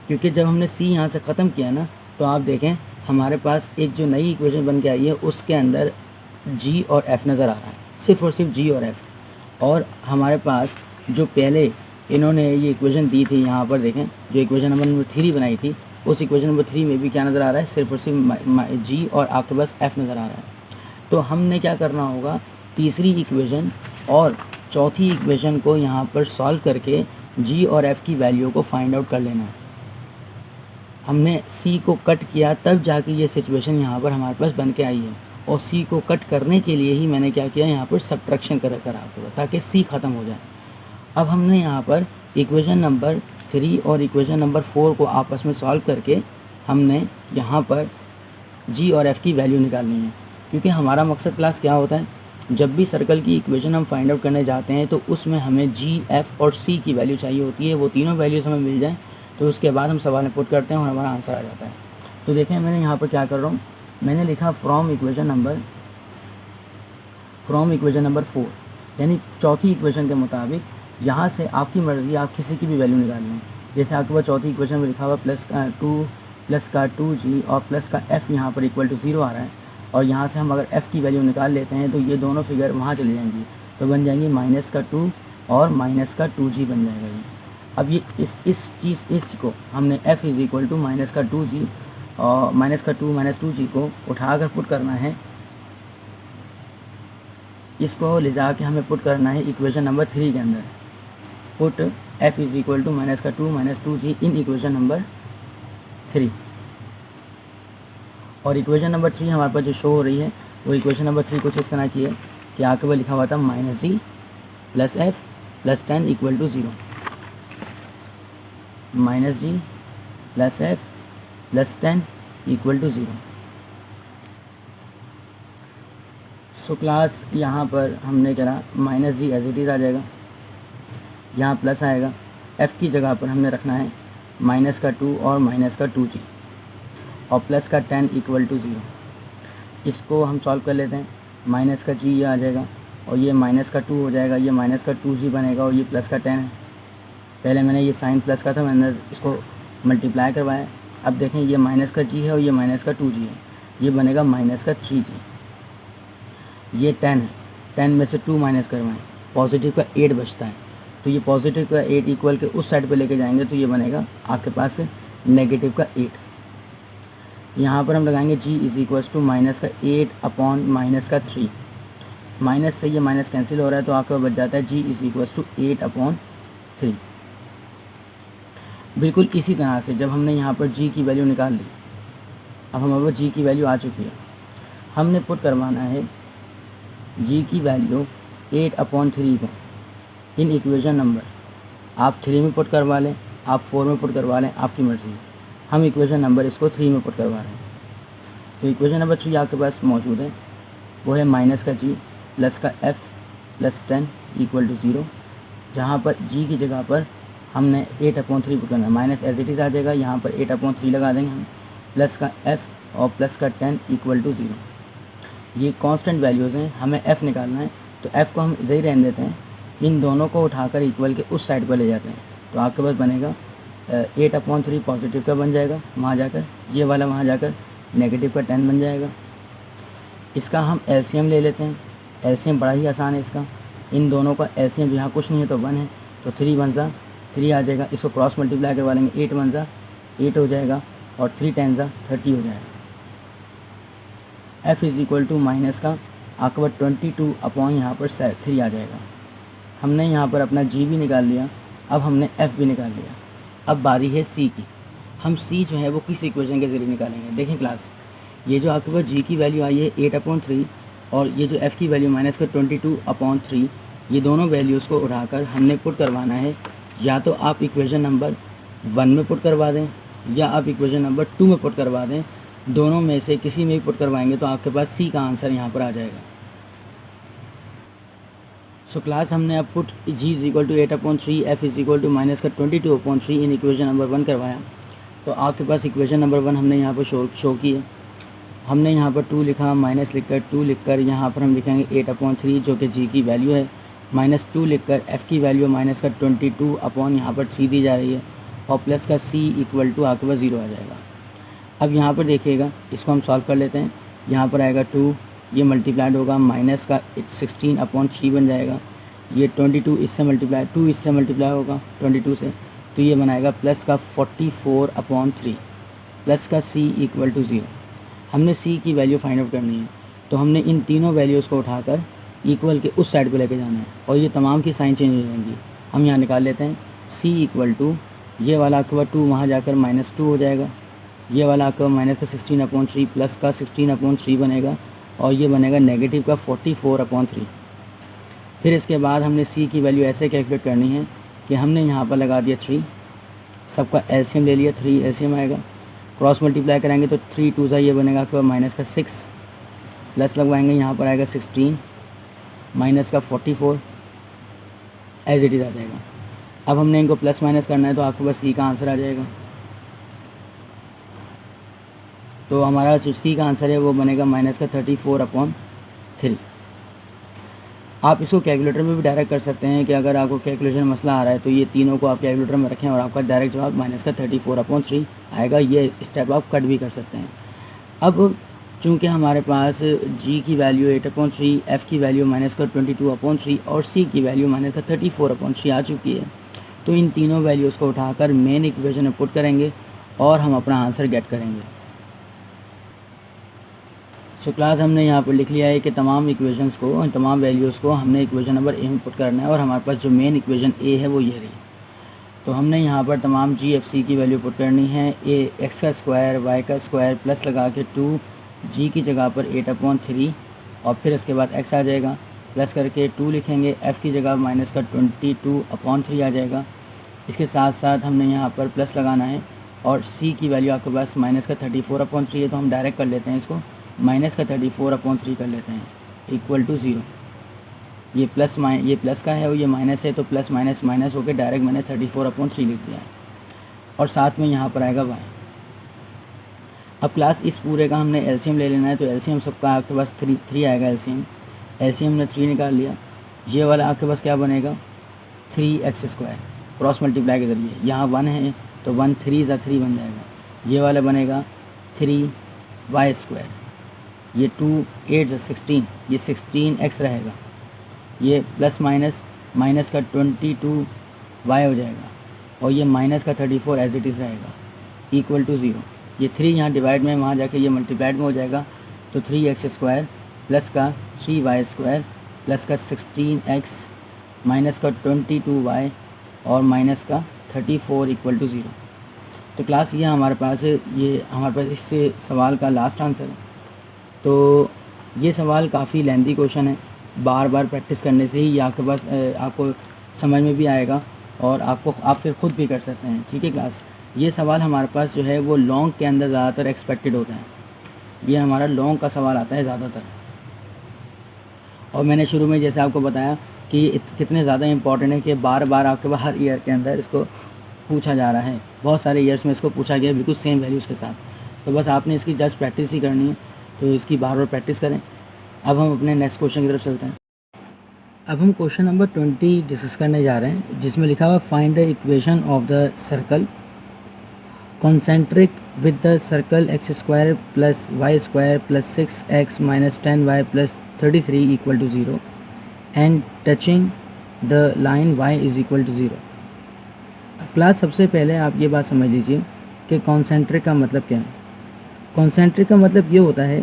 क्योंकि जब हमने c यहाँ से ख़त्म किया ना तो आप देखें हमारे पास एक जो नई इक्वेशन बन के आई है उसके अंदर g और f नज़र आ रहा है, सिर्फ़ और सिर्फ g और f। और हमारे पास जो पहले इन्होंने ये इक्वेशन दी थी, यहाँ पर देखें जो इक्वेशन नंबर 3 बनाई थी, उस इक्वेशन नंबर 3 में भी क्या नज़र आ रहा है, सिर्फ और सिर्फ g और आपके पास f नज़र आ रहा है। तो हमने क्या करना होगा, तीसरी इक्वेशन और चौथी इक्वेशन को यहाँ पर सॉल्व करके g और f की वैल्यू को फाइंड आउट कर लेना है। हमने c को कट किया तब जाके ये सिचुएशन यहाँ पर हमारे पास बन के आई है, और c को कट करने के लिए ही मैंने क्या किया, यहाँ पर सब्ट्रैक्शन करा आपको ताकि c ख़त्म हो जाए। अब हमने यहाँ पर इक्वेशन नंबर 3 और इक्वेशन नंबर 4 को आपस में सॉल्व करके हमने यहाँ पर g और f की वैल्यू निकालनी है, क्योंकि हमारा मकसद क्लास क्या होता है, जब भी सर्कल की इक्वेशन हम फाइंड आउट करने जाते हैं तो उसमें हमें g, f और c की वैल्यू चाहिए होती है। वो तीनों वैल्यूज़ हमें मिल जाएँ तो उसके बाद हम सवाल में पुट करते हैं और हमारा आंसर आ जाता है। तो देखें मैंने यहाँ पर क्या कर रहा हूँ, मैंने लिखा फ्रॉम इक्वेशन नंबर 4, यानी चौथी इक्वेशन के मुताबिक यहाँ से आपकी मर्ज़ी, आप किसी की भी वैल्यू निकाल लें। जैसे आपके पास चौथी इक्वेशन में लिखा हुआ प्लस का 2G और प्लस का f यहाँ पर इक्वल टू 0 आ रहा है, और यहाँ से हम अगर f की वैल्यू निकाल लेते हैं तो ये दोनों फिगर वहाँ चली जाएंगी, तो बन जाएंगी माइनस का 2 और माइनस का 2G बन जाएगा ये। अब ये इस चीज़ को हमने f is equal to minus का 2G और माइनस का 2 माइनस 2G को उठा कर पुट करना है, इसको ले जा के हमें पुट करना है इक्वेशन नंबर 3 के अंदर। Put f is equal to minus का 2 माइनस 2G इन इक्वेशन नंबर 3। और इक्वेशन नंबर 3 हमारे पास जो शो हो रही है वो इक्वेशन नंबर 3 कुछ इस तरह की है कि आगे लिखा हुआ था -g plus f plus 10 equal to 0, -g plus f plus 10 equal to 0। So class यहाँ पर हमने करा -g एज इट इज़ आ जाएगा, यहाँ प्लस आएगा, f की जगह पर हमने रखना है माइनस का 2 और माइनस का 2G और प्लस का 10 इक्वल टू 0। इसको हम सॉल्व कर लेते हैं, माइनस का g ये आ जाएगा और ये माइनस का 2 हो जाएगा, ये माइनस का 2G बनेगा और ये प्लस का 10 है। पहले मैंने ये साइन प्लस का था, मैंने इसको मल्टीप्लाई करवाया। अब देखें ये माइनस का g है और ये माइनस का 2G है, ये बनेगा माइनस का 3G। ये 10 है, 10 में से 2 माइनस करवाएं, पॉजिटिव का 8 बचता है, तो ये पॉजिटिव का 8 इक्वल के उस साइड पे लेके जाएंगे तो ये बनेगा आपके पास नेगेटिव का 8। यहाँ पर हम लगाएंगे g is equals to minus का 8 अपॉन माइनस का 3, माइनस से ये माइनस कैंसिल हो रहा है तो आपका बच जाता है g is equals to 8 upon 3। बिल्कुल इसी तरह से जब हमने यहाँ पर g की वैल्यू निकाल ली, अब हमारे पास g की वैल्यू आ चुकी है, हमने पुट करवाना है g की वैल्यू 8 अपॉन 3 को इन इक्वेशन नंबर, आप 3 में पुट करवा लें, आप 4 में पुट करवा लें, आपकी मर्ज़ी है। हम इक्वेशन नंबर इसको 3 में पुट करवा रहे हैं, तो इक्वेशन नंबर 3 आपके पास मौजूद है, वो है माइनस का g प्लस का f प्लस 10 इक्वल टू 0, जहाँ पर g की जगह पर हमने 8 अपॉन 3 पुट करना है, माइनस एज इट इज़ आ जाएगा, यहाँ पर 8 अपॉन 3 लगा देंगे हम, प्लस का f और प्लस का 10 इक्वल टू 0। ये कांस्टेंट वैल्यूज़ हैं, हमें f निकालना है तो f को हम इधर ही रहने देते हैं, इन दोनों को उठाकर इक्वल के उस साइड पर ले जाते हैं, तो आपके पास बनेगा 8 अपॉन 3 पॉजिटिव का बन जाएगा, वहाँ जाकर ये वाला वहाँ जाकर नेगेटिव का 10 बन जाएगा। इसका हम एलसीएम ले लेते हैं, एलसीएम बड़ा ही आसान है इसका, इन दोनों का एलसीएम यहाँ कुछ नहीं है तो 1 है, तो 3 1 सा 3 आ जाएगा, इसको क्रॉस मल्टीप्लाई करवा लेंगे, 8 1 सा 8 हो जाएगा और 3 10 सा 30 हो जाएगा। f is equal to minus का आपके पास 22 अपॉन यहाँ पर 3 आ जाएगा, हमने यहाँ पर अपना g भी निकाल लिया, अब हमने f भी निकाल लिया। अब बारी है c की। हम c जो है वो किस इक्वेशन के ज़रिए निकालेंगे। देखें क्लास, ये जो आपके पास g की वैल्यू आई है 8/3 और ये जो f की वैल्यू माइनस का 22/3, ये दोनों वैल्यूज़ को उठाकर हमने पुट करवाना है। या तो आप इक्वेशन नंबर 1 में पुट करवा दें या आप इक्वेशन नंबर 2 में पुट करवा दें। दोनों में से किसी में भी पुट करवाएंगे तो आपके पास सी का आंसर यहाँ पर आ जाएगा। सो क्लास, हमने अब put g is equal to 8/3, f is equal to minus का 22/3 इन इक्वेशन नंबर 1 करवाया। तो आपके पास इक्वेशन नंबर 1 हमने यहाँ पर शो की है। हमने यहाँ पर 2 लिखा, माइनस लिखकर 2 लिखकर यहाँ पर हम लिखेंगे 8/3 जो कि g की वैल्यू है, माइनस 2 लिखकर f की वैल्यू माइनस का 22 अपॉन यहाँ पर 3 दी जा रही है और प्लस का c इक्वल टू आपके पास 0 आ जाएगा। अब यहाँ पर देखिएगा, इसको हम सॉल्व कर लेते हैं। यहाँ पर आएगा 2, ये मल्टीप्लाइड होगा, माइनस का 16/3 बन जाएगा। ये 22 इससे मल्टीप्लाई, 2 इससे मल्टीप्लाई होगा 22 से, तो ये बनाएगा प्लस का 44/3 प्लस का c इक्वल टू 0। हमने c की वैल्यू फाइंड आउट करनी है, तो हमने इन तीनों वैल्यूज़ को उठाकर इक्वल के उस साइड पे लेके जाना है और ये तमाम की साइन चेंज हो जाएंगी। हम यहाँ निकाल लेते हैं c इक्वल टू, ये वाला आपके पास 2 वहाँ जाकर -2 हो जाएगा, ये वाला आपका माइनस का 16/3 प्लस का 16/3 बनेगा और ये बनेगा नेगेटिव का 44/3। फिर इसके बाद हमने c की वैल्यू ऐसे कैलकुलेट करनी है कि हमने यहाँ पर लगा दिया 3, सबका एलसीएम ले लिया, 3 एलसीएम आएगा, क्रॉस मल्टीप्लाई करेंगे तो 3 2 ये बनेगा आपका माइनस का 6, प्लस लगवाएंगे यहाँ पर आएगा 16 माइनस का 44 एज इट इज़ आ जाएगा। अब हमने इनको प्लस माइनस करना है तो आपके पास c का आंसर आ जाएगा। तो हमारा जो c का आंसर है वो बनेगा माइनस का 34/3। आप इसको कैलकुलेटर में भी डायरेक्ट कर सकते हैं कि अगर आपको कैलकुलेशन मसला आ रहा है तो ये तीनों को आप कैलकुलेटर में रखें और आपका डायरेक्ट जवाब माइनस का 34/3 आएगा। ये स्टेप आप कट भी कर सकते हैं। अब चूँकि हमारे पास g की वैल्यू 8/3, f की वैल्यू माइनस का 22/3 और c की वैल्यू माइनस का 34/3 आ चुकी है, तो इन तीनों वैल्यूज़ को उठाकर मेन इक्वेशन में पुट करेंगे और हम अपना आंसर गेट करेंगे। सो क्लास, हमने यहाँ पर लिख लिया है कि तमाम इक्वेशंस को, तमाम वैल्यूज़ को हमने इक्वेशन नंबर ए में पुट करना है और हमारे पास जो मेन इक्वेशन ए है वो ये रही। तो हमने यहाँ पर तमाम जी एफ सी की वैल्यू पुट करनी है। ए एक्स का स्क्वायर वाई का स्क्वायर प्लस लगा के 2 जी की जगह पर 8/3 और फिर इसके बाद एक्स आ जाएगा, प्लस करके 2 लिखेंगे, एफ़ की जगह माइनस का 22/3 आ जाएगा। इसके साथ साथ हमने यहाँ पर प्लस लगाना है और सी की वैल्यू आपके पास माइनस का 34/3 है, तो हम डायरेक्ट कर लेते हैं इसको, माइनस का 34/3 कर लेते हैं इक्वल टू 0। ये प्लस का है और ये माइनस है, तो प्लस माइनस माइनस होकर डायरेक्ट मैंने 34/3 लिख दिया है और साथ में यहाँ पर आएगा y। अब क्लास, इस पूरे का हमने एलसीएम ले लेना है, तो एलसीएम सबका आपके पास 3 आएगा। एलसीएम ने 3 निकाल लिया। ये वाला आपके पास क्या बनेगा 3x², क्रॉस मल्टीप्लाई के ज़रिए, यहाँ 1 है तो 1 3 3 बन जाएगा। ये वाला बनेगा 3y², ये 2 8 16, ये 16x रहेगा। ये प्लस माइनस माइनस का 22y हो जाएगा और ये माइनस का 34 एज इट इज़ रहेगा इक्वल टू 0। ये 3 यहाँ डिवाइड में, वहाँ जाके ये मल्टीप्लाइड में हो जाएगा, तो 3x² प्लस का 3y² प्लस का 16x माइनस का 22y और माइनस का 34 इक्वल टू 0। तो क्लास, ये हमारे पास इस सवाल का लास्ट आंसर है। तो ये सवाल काफ़ी लेंथी क्वेश्चन है, बार बार प्रैक्टिस करने से ही ये आपके पास आपको समझ में भी आएगा और आप फिर खुद भी कर सकते हैं। ठीक है क्लास, ये सवाल हमारे पास जो है वो लॉन्ग के अंदर ज़्यादातर एक्सपेक्टेड होता है। ये हमारा लॉन्ग का सवाल आता है ज़्यादातर, और मैंने शुरू में जैसे आपको बताया कि ये कितने ज़्यादा इंपॉर्टेंट है कि बार बार आपके पास हर ईयर के अंदर इसको पूछा जा रहा है। बहुत सारे ईयर्स में इसको पूछा गया बिल्कुल सेम वैल्यूज़ के साथ। तो बस आपने इसकी जस्ट प्रैक्टिस ही करनी है, तो इसकी बार बार प्रैक्टिस करें। अब हम अपने नेक्स्ट क्वेश्चन की तरफ चलते हैं। अब हम क्वेश्चन नंबर 20 डिस्कस करने जा रहे हैं, जिसमें लिखा हुआ find the equation of the circle concentric with the circle x² plus y² plus 6x minus 10y plus 33 equal to 0 and touching the line y is equal to 0। Class, सबसे पहले आप ये बात समझ लीजिए कि कॉन्सेंट्रिक का मतलब क्या है। कॉन्सेंट्रिक का मतलब ये होता है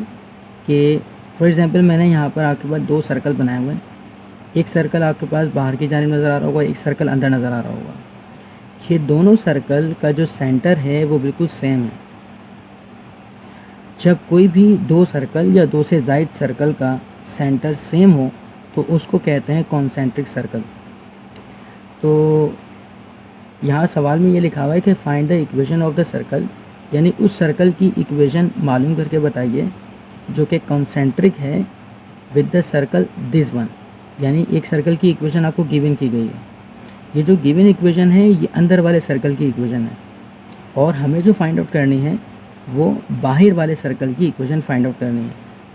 कि फॉर एग्ज़ाम्पल मैंने यहाँ पर आपके पास 2 सर्कल बनाए हुए हैं एक सर्कल आपके पास बाहर की जानिब नज़र आ रहा होगा, एक सर्कल अंदर नज़र आ रहा होगा। ये दोनों सर्कल का जो सेंटर है वो बिल्कुल सेम है। जब कोई भी दो सर्कल या दो से ज़ायद सर्कल का सेंटर सेम हो तो उसको कहते हैं कॉन्सेंट्रिक सर्कल। तो यहाँ सवाल में ये लिखा हुआ है कि find the equation of the circle, यानी उस सर्कल की इक्वेशन मालूम करके बताइए जो कि कॉन्सेंट्रिक है with the circle this one, यानी एक सर्कल की इक्वेशन आपको गिवन की गई है। ये जो गिवन इक्वेशन है ये अंदर वाले सर्कल की इक्वेशन है और हमें जो फाइंड आउट करनी है वो बाहर वाले सर्कल की इक्वेशन फाइंड आउट करनी है।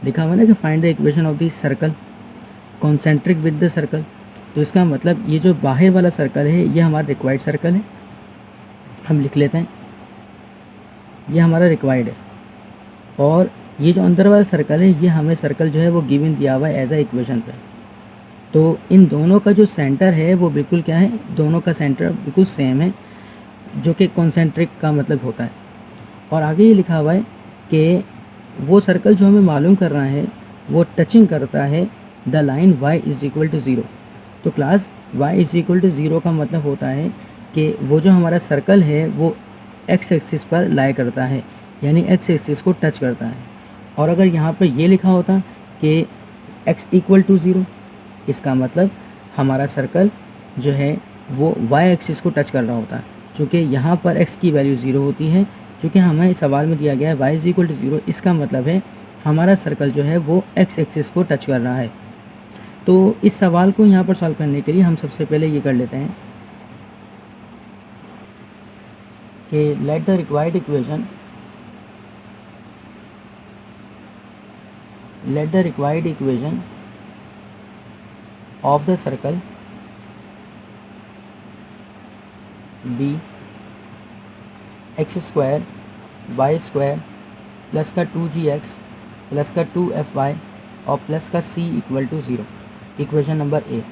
लिखा हुआ है ना कि find the equation of this circle concentric with the circle, तो इसका मतलब ये जो बाहर वाला सर्कल है ये हमारा रिक्वायर्ड सर्कल है। हम लिख लेते हैं ये हमारा रिक्वायर्ड है, और ये जो अंदर वाला सर्कल है ये हमें सर्कल जो है वो गिवन दिया हुआ है एज अ इक्वेशन पे। तो इन दोनों का जो सेंटर है वो बिल्कुल क्या है, दोनों का सेंटर बिल्कुल सेम है, जो कि कॉन्सेंट्रिक का मतलब होता है। और आगे ये लिखा हुआ है कि वो सर्कल जो हमें मालूम करना है वो टचिंग करता है the line y is equal to 0। तो class y is equal to 0 का मतलब होता है कि वो जो हमारा सर्कल है वो x एक्सिस पर लाई करता है, यानी x एक्सिस को टच करता है। और अगर यहाँ पर ये लिखा होता कि x इक्वल टू 0, इसका मतलब हमारा सर्कल जो है वो y एक्सिस को टच कर रहा होता है। चूँकि यहाँ पर x की वैल्यू 0 होती है, चूँकि हमें सवाल में दिया गया है y इज़ इक्वल टू 0, इसका मतलब है हमारा सर्कल जो है वो x एक्सिस को टच कर रहा है। तो इस सवाल को यहाँ पर सॉल्व करने के लिए हम सबसे पहले ये कर लेते हैं कि let the required equation of the circle be x square y square plus का 2gx प्लस का 2fy और प्लस का c equal to 0। Equation number A.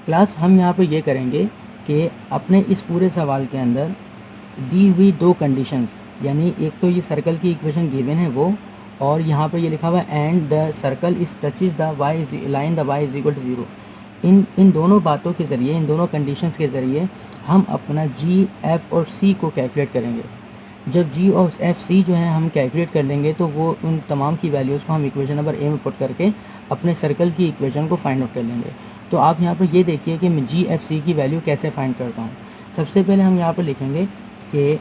Class हम यहाँ पे ये करेंगे कि अपने इस पूरे सवाल के अंदर दी हुई दो कंडीशंस, यानी एक तो ये सर्कल की इक्वेशन गिवन है वो, और यहाँ पे ये लिखा हुआ है and the circle is touches the line the y is equal to 0। इन दोनों बातों के ज़रिए, इन दोनों कंडीशंस के ज़रिए हम अपना g, f और c को कैलकुलेट करेंगे। जब g और f c जो है हम कैलकुलेट कर लेंगे तो वो उन तमाम की वैल्यूज़ को हम इक्वेशन नंबर ए में पुट करके अपने सर्कल की इक्वेशन को फाइंड आउट कर लेंगे। तो आप यहाँ पर ये देखिए कि मैं g, f, c की वैल्यू कैसे फाइंड करता हूँ। सबसे पहले हम यहाँ पर लिखेंगे कि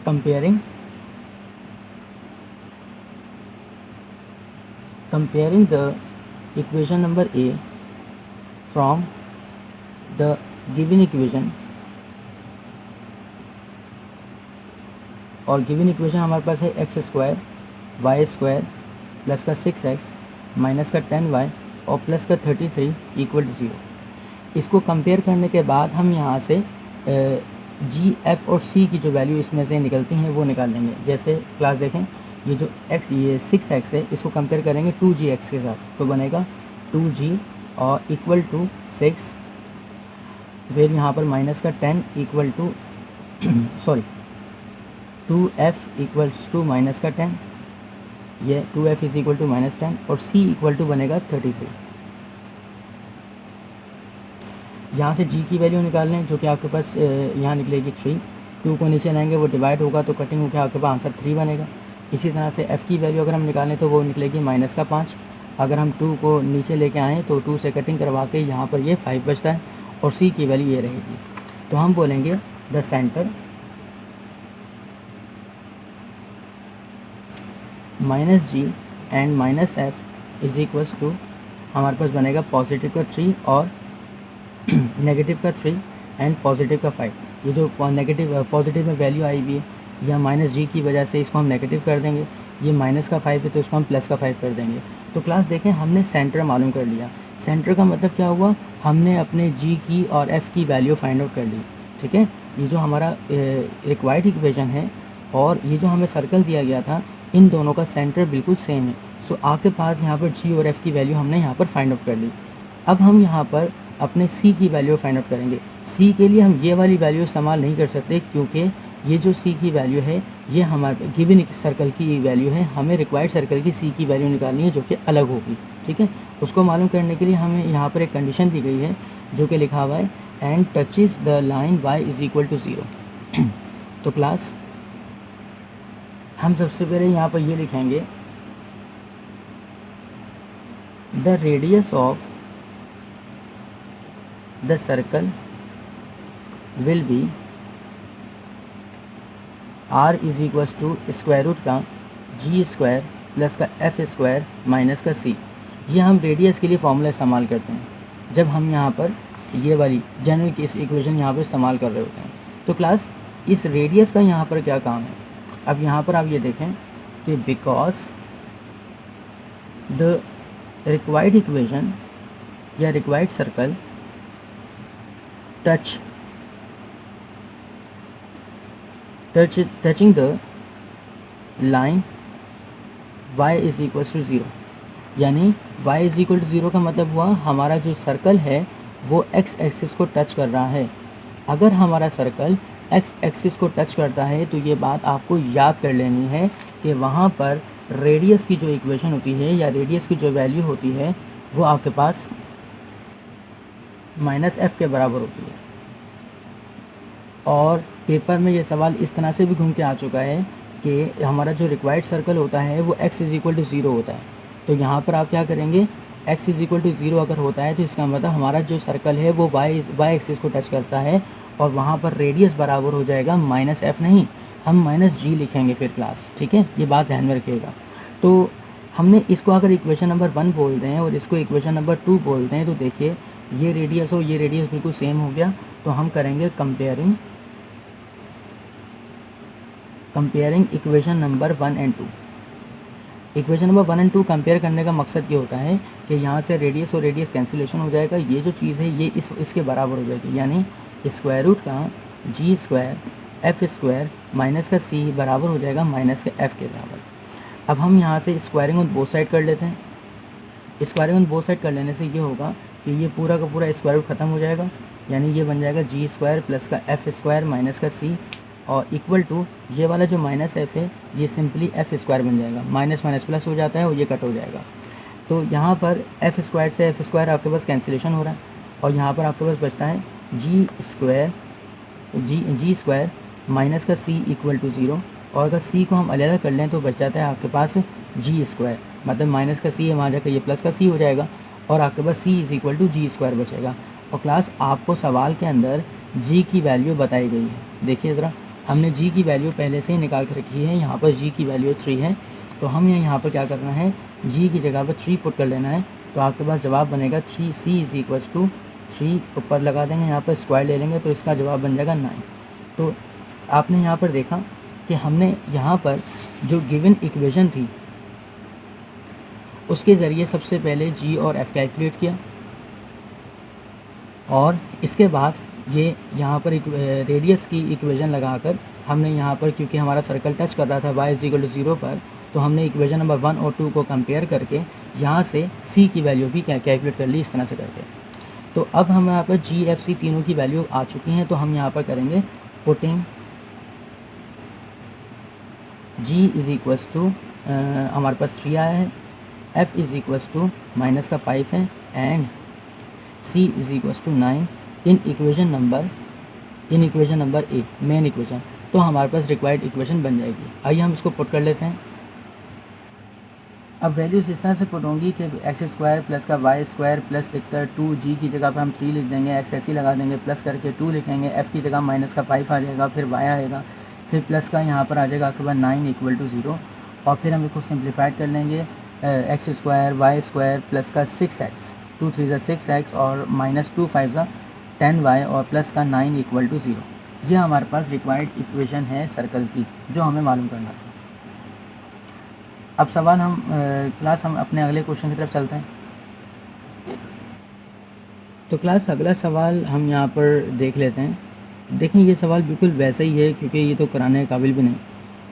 comparing the equation number A from the given equation, और गिवन इक्वेशन हमारे पास है x square y square plus का 6x माइनस का 10y और प्लस का 33 इक्वल टू 0। इसको कंपेयर करने के बाद हम यहाँ से g, f और c की जो वैल्यू इसमें से निकलती हैं वो निकाल लेंगे। जैसे क्लास देखें, ये जो x, ये 6x है, इसको कंपेयर करेंगे 2gx के साथ, तो बनेगा 2g और इक्वल टू 6, फिर यहाँ पर माइनस का 10 equal to 2f equals to minus का 10, ये 2f is equal to minus 10 और c इक्वल टू बनेगा 33। यहाँ से g की वैल्यू निकाल लें जो कि आपके पास यहाँ निकलेगी 3। 2 को नीचे लाएंगे वो डिवाइड होगा तो कटिंग होकर आपके पास आंसर 3 बनेगा। इसी तरह से f की वैल्यू अगर हम निकालें तो वो निकलेगी माइनस का 5। अगर हम 2 को नीचे लेके आएँ तो 2 से कटिंग करवा के यहाँ पर ये 5 बचता है और c की वैल्यू ये रहेगी। तो हम बोलेंगे the centre minus g and minus f is equals to, हमारे पास बनेगा पॉजिटिव का 3 और नेगेटिव का 3 एंड पॉजिटिव का 5। ये जो पॉजिटिव में वैल्यू आई हुई है या माइनस g की वजह से इसको हम नेगेटिव कर देंगे, ये माइनस का 5 है तो इसको हम प्लस का 5 कर देंगे। तो क्लास देखें हमने सेंटर मालूम कर लिया। सेंटर का मतलब क्या हुआ, हमने अपने g की और f की वैल्यू फाइंड आउट कर ली। ठीक है, ये जो हमारा रिक्वायर्ड इक्वेशन है और ये जो हमें सर्कल दिया गया था, इन दोनों का सेंटर बिल्कुल सेम है। सो आपके पास यहाँ पर g और f की वैल्यू हमने यहाँ पर फाइंड आउट कर ली। अब हम यहाँ पर अपने c की वैल्यू फाइंड आउट करेंगे। c के लिए हम ये वाली वैल्यू इस्तेमाल नहीं कर सकते क्योंकि ये जो c की वैल्यू है ये हमारे गिवन सर्कल की वैल्यू है। हमें रिक्वायर्ड सर्कल की c की वैल्यू निकालनी है जो कि अलग होगी। ठीक है। उसको मालूम करने के लिए हमें यहाँ पर एक कंडीशन दी गई है जो कि लिखा हुआ है and touches the line y is equal to 0। तो क्लास हम सबसे पहले यहाँ पर ये लिखेंगे the radius of the circle will be r is equal to square root का g स्क्वायर प्लस का f स्क्वायर माइनस का c। ये हम रेडियस के लिए फॉर्मूला इस्तेमाल करते हैं जब हम यहाँ पर ये वाली जनरल केस इक्वेशन यहाँ पर इस्तेमाल कर रहे होते हैं। तो क्लास इस रेडियस का यहाँ पर क्या काम है, अब यहाँ पर आप ये देखें कि बिकॉज द रिक्वायर्ड इक्वेशन या required circle touching the line y is equal to 0, यानी y इज़ इक्वल टू 0 का मतलब हुआ हमारा जो सर्कल है वो x एक्सिस को टच कर रहा है। अगर हमारा सर्कल x एक्सिस को टच करता है तो ये बात आपको याद कर लेनी है कि वहाँ पर रेडियस की जो इक्वेशन होती है या रेडियस की जो वैल्यू होती है वो आपके पास -f के बराबर होती है। और पेपर में ये सवाल इस तरह से भी घूम के आ चुका है कि हमारा जो रिक्वायर्ड सर्कल होता है वो x इज़ इक्वल टू 0 होता है। तो यहाँ पर आप क्या करेंगे, x इज़ इक्वल टू 0 अगर होता है तो इसका मतलब हमारा जो सर्कल है वो y एक्सिस को टच करता है और वहाँ पर रेडियस बराबर हो जाएगा -f, नहीं हम -g लिखेंगे फिर क्लास, ठीक है, ये बात ध्यान में रखिएगा। तो हमने इसको अगर इक्वेशन नंबर 1 बोलते हैं और इसको इक्वेशन नंबर 2 बोलते हैं तो देखिए ये रेडियस और ये रेडियस बिल्कुल सेम हो गया। तो हम करेंगे comparing equation number 1 and 2। Equation number 1 and 2 compare करने का मकसद ये होता है कि यहाँ से रेडियस और रेडियस कैंसिलेशन हो जाएगा, ये जो चीज़ है ये इसके बराबर हो जाएगी, यानी स्क्वायर रूट का g square f square minus का c बराबर हो जाएगा माइनस के f के बराबर। अब हम यहाँ से स्क्वायरिंग ऑन बोथ साइड कर लेते हैं। स्क्वायरिंग ऑन बोथ साइड कर लेने से ये होगा कि ये पूरा का पूरा स्क्वायर रूट ख़त्म हो जाएगा, यानी ये बन जाएगा g स्क्वायर प्लस का f स्क्वायर माइनस का c और इक्वल टू ये वाला जो -f है ये सिंपली f स्क्वायर बन जाएगा, माइनस माइनस प्लस हो जाता है और ये कट हो जाएगा। तो यहाँ पर f स्क्वायर से f स्क्वायर आपके पास कैंसिलेशन हो रहा है और यहाँ पर आपके पास बचता है g स्क्वायर माइनस का c इक्वल टू 0। और अगर c को हम अलग कर लें तो बच जाता है आपके पास g स्क्वायर, मतलब माइनस का c है वहाँ जाकर ये प्लस का c हो जाएगा और आपके पास c is equal to g square बचेगा। और क्लास आपको सवाल के अंदर g की वैल्यू बताई गई है, देखिए ज़रा हमने g की वैल्यू पहले से ही निकाल के रखी है। यहाँ पर g की वैल्यू 3 है, तो हम यहाँ पर क्या करना है, g की जगह पर 3 पुट कर लेना है। तो आपके पास जवाब बनेगा 3c इज़ इक्वल टू 3 ऊपर लगा देंगे, यहाँ पर स्क्वायर ले लेंगे तो इसका जवाब बन जाएगा 9। तो आपने यहाँ पर देखा कि हमने यहाँ पर जो गिवन इक्वेशन थी उसके ज़रिए सबसे पहले g और f कैलकुलेट किया और इसके बाद ये यहाँ पर एक रेडियस की इक्वेशन लगाकर हमने यहाँ पर, क्योंकि हमारा सर्कल टच कर रहा था y इज़ इक्वल टू 0 पर, तो हमने इक्वेशन नंबर 1 और 2 को कंपेयर करके यहाँ से c की वैल्यू भी कैलकुलेट कर ली इस तरह से करके। तो अब हम यहाँ पर g f c तीनों की वैल्यू आ चुकी हैं, तो हम यहाँ पर करेंगे putting g is equal to हमारे पास 3 आया है, f is equal to minus का 5 है and c is equal to 9 in equation number A main equation. तो हमारे पास रिक्वायर्ड इक्वेशन बन जाएगी। आइए हम इसको पुट कर लेते हैं। अब वैल्यूज़ इस तरह से पुट होंगी कि एक्स स्क्वायर प्लस का वाई स्क्वायर प्लस लिखकर 2g की जगह पर हम 3 लिख देंगे, एक्स ऐसे ही लगा देंगे, प्लस करके 2 लिखेंगे, f की जगह माइनस का 5 आ जाएगा, फिर y आएगा, फिर प्लस का यहाँ पर आ जाएगा आपके पास 9 इक्वल टू 0 और फिर हम इसको सिंप्लीफाइड कर लेंगे, x square y square plus का 6x 2 3 6x और माइनस 2 5 10y और प्लस का 9 इक्वल टू 0। ये हमारे पास रिक्वायर्ड इक्वेशन है सर्कल की जो हमें मालूम करना था। अब सवाल हम क्लास हम अपने अगले क्वेश्चन की तरफ चलते हैं। तो क्लास अगला सवाल हम यहाँ पर देख लेते हैं। देखें ये सवाल बिल्कुल वैसा ही है क्योंकि ये तो कराने के काबिल भी नहीं।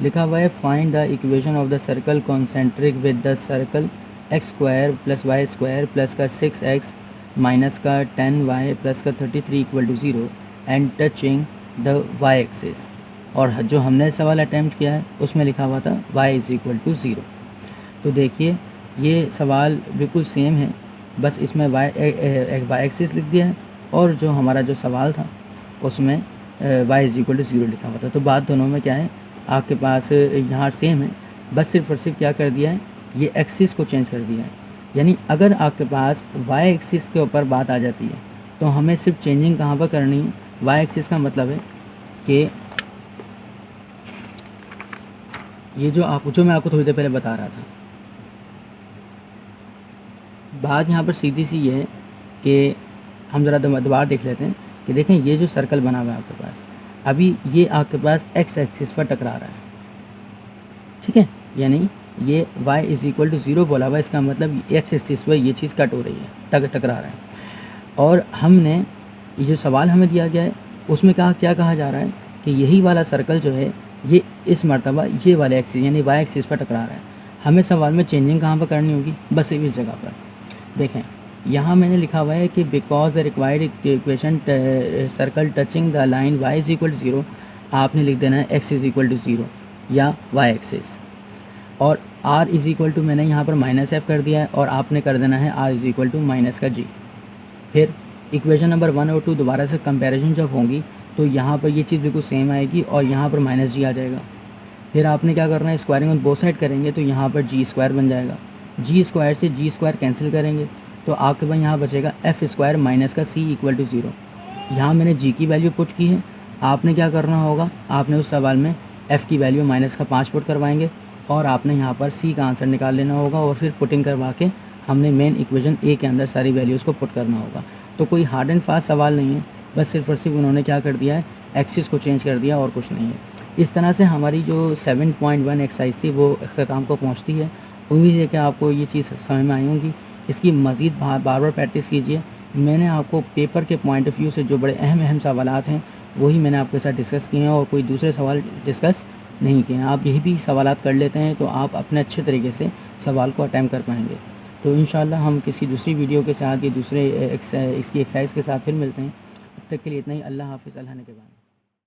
लिखा हुआ है find the equation of the circle concentric with the circle x square plus y square plus का 6x माइनस का 10y प्लस का 33 equal to 0 and touching the y axis. और जो हमने सवाल अटैम्प्ट किया है उसमें लिखा हुआ था y इज़ इक्वल टू 0। तो देखिए ये सवाल बिल्कुल सेम है, बस इसमें वाई एक्सिस लिख दिया है और जो हमारा जो सवाल था उसमें y इज इक्वल टू 0 लिखा हुआ था। तो बात दोनों में क्या है, आपके पास यहाँ सेम है, बस सिर्फ और सिर्फ क्या कर दिया है, ये एक्सिस को चेंज कर दिया है। यानी अगर आपके पास y एक्सिस के ऊपर बात आ जाती है तो हमें सिर्फ चेंजिंग कहाँ पर करनी है, y एक्सिस का मतलब है कि ये जो मैं आपको थोड़ी देर पहले बता रहा था, बात यहाँ पर सीधी सी ये है कि हम ज़रा दोबारा देख लेते हैं कि देखें ये जो सर्कल बना हुआ है आपके पास, अभी ये आपके पास x एक्सिस पर टकरा रहा है, ठीक है। यानी ये y इज़ इक्वल टू 0 बोला हुआ, इसका मतलब x एक्सिस पर ये चीज़ कट हो रही है, टकरा रहा है। और हमने ये जो सवाल हमें दिया गया है उसमें क्या कहा जा रहा है कि यही वाला सर्कल जो है ये इस मरतबा ये वाले एक्सिस यानी y एक्सिस पर टकरा रहा है। हमें सवाल में चेंजिंग कहाँ पर करनी होगी, बस सिर्फ इस जगह पर। देखें यहाँ मैंने लिखा हुआ है कि because the required equation circle touching the line y is equal to 0, आपने लिख देना है x इज़ इक्वल टू 0 या y एक्सिस, और r इज़ इक्वल टू मैंने यहाँ पर -f कर दिया है और आपने कर देना है r is equal to -g। फिर इक्वेशन नंबर 1 और 2 दोबारा से कंपैरिजन जब होंगी तो यहाँ पर ये चीज़ बिल्कुल सेम आएगी और यहाँ पर -g आ जाएगा। फिर आपने क्या करना है, स्क्वायरिंग ऑन बोथ साइड करेंगे तो यहाँ पर g² बन जाएगा। g² से g² कैंसिल करेंगे तो आपके पास यहाँ बचेगा f² माइनस का c इक्वल टू 0। यहाँ मैंने g की वैल्यू पुट की है, आपने क्या करना होगा, आपने उस सवाल में f की वैल्यू -5 पुट करवाएंगे और आपने यहाँ पर c का आंसर निकाल लेना होगा और फिर पुटिंग करवा के हमने मेन इक्वेशन a के अंदर सारी वैल्यूज़ को पुट करना होगा। तो कोई हार्ड एंड फास्ट सवाल नहीं है, बस सिर्फ और सिर्फ उन्होंने क्या कर दिया है, एक्सिस को चेंज कर दिया और कुछ नहीं है। इस तरह से हमारी जो 7.1 एक्सरसाइज थी वो अख्ताम को पहुँचती है। उम्मीद है कि आपको ये चीज़ समझ में आई होंगी। इसकी मज़ीद बार बार प्रैक्टिस कीजिए। मैंने आपको पेपर के पॉइंट ऑफ व्यू से जो बड़े अहम सवालात हैं वही मैंने आपके साथ डिस्कस किए हैं और कोई दूसरे सवाल डिस्कस नहीं किए हैं। आप यही भी सवालात कर लेते हैं तो आप अपने अच्छे तरीके से सवाल को अटैम्प्ट कर पाएंगे। तो इंशाल्लाह हम किसी दूसरी वीडियो के साथ या दूसरे इसकी एक्सरसाइज के साथ फिर मिलते हैं। अब तक के लिए इतना ही। अल्लाह हाफ़िज़। अल्लाह ने के बाद।